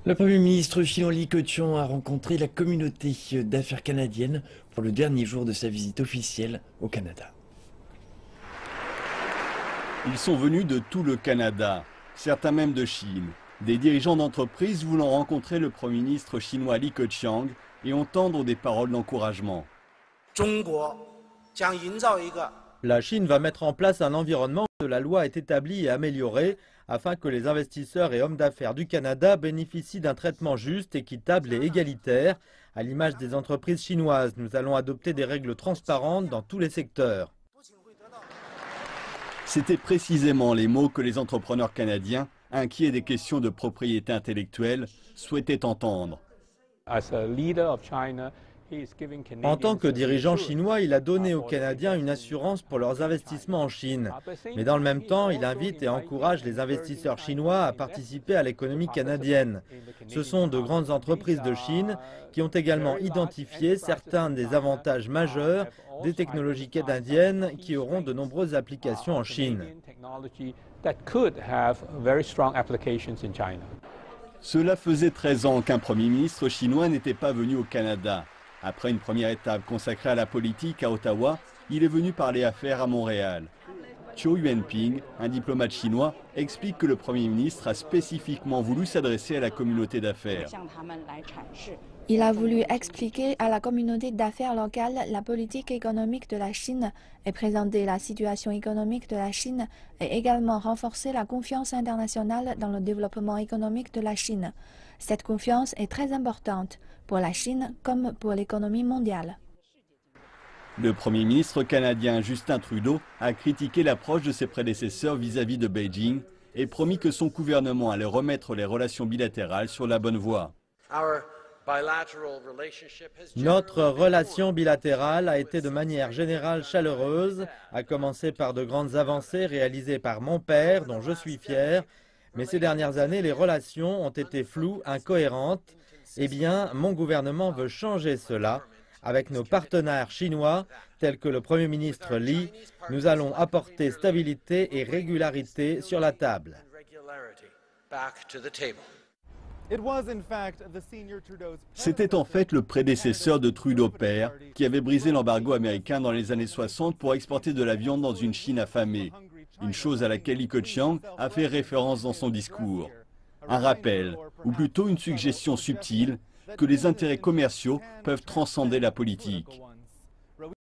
Le Premier ministre chinois Li Keqiang a rencontré la communauté d'affaires canadienne pour le dernier jour de sa visite officielle au Canada. Ils sont venus de tout le Canada, certains même de Chine. Des dirigeants d'entreprises voulant rencontrer le Premier ministre chinois Li Keqiang et entendre des paroles d'encouragement. La Chine va mettre en place un environnement où la loi est établie et améliorée afin que les investisseurs et hommes d'affaires du Canada bénéficient d'un traitement juste, équitable et égalitaire. À l'image des entreprises chinoises, nous allons adopter des règles transparentes dans tous les secteurs. C'étaient précisément les mots que les entrepreneurs canadiens, inquiets des questions de propriété intellectuelle, souhaitaient entendre. En tant que dirigeant chinois, il a donné aux Canadiens une assurance pour leurs investissements en Chine. Mais dans le même temps, il invite et encourage les investisseurs chinois à participer à l'économie canadienne. Ce sont de grandes entreprises de Chine qui ont également identifié certains des avantages majeurs des technologies canadiennes qui auront de nombreuses applications en Chine. Cela faisait 13 ans qu'un Premier ministre chinois n'était pas venu au Canada. Après une première étape consacrée à la politique à Ottawa, il est venu parler affaires à Montréal. Chiu Yuanping, un diplomate chinois, explique que le Premier ministre a spécifiquement voulu s'adresser à la communauté d'affaires. Il a voulu expliquer à la communauté d'affaires locale la politique économique de la Chine et présenter la situation économique de la Chine et également renforcer la confiance internationale dans le développement économique de la Chine. Cette confiance est très importante pour la Chine comme pour l'économie mondiale. Le Premier ministre canadien Justin Trudeau a critiqué l'approche de ses prédécesseurs vis-à-vis de Beijing et promis que son gouvernement allait remettre les relations bilatérales sur la bonne voie. Notre relation bilatérale a été de manière générale chaleureuse, à commencer par de grandes avancées réalisées par mon père, dont je suis fier. Mais ces dernières années, les relations ont été floues, incohérentes. Eh bien, mon gouvernement veut changer cela. Avec nos partenaires chinois, tels que le Premier ministre Li, nous allons apporter stabilité et régularité sur la table. C'était en fait le prédécesseur de Trudeau père qui avait brisé l'embargo américain dans les années 60 pour exporter de la viande dans une Chine affamée. Une chose à laquelle Li Keqiang a fait référence dans son discours. Un rappel, ou plutôt une suggestion subtile, que les intérêts commerciaux peuvent transcender la politique.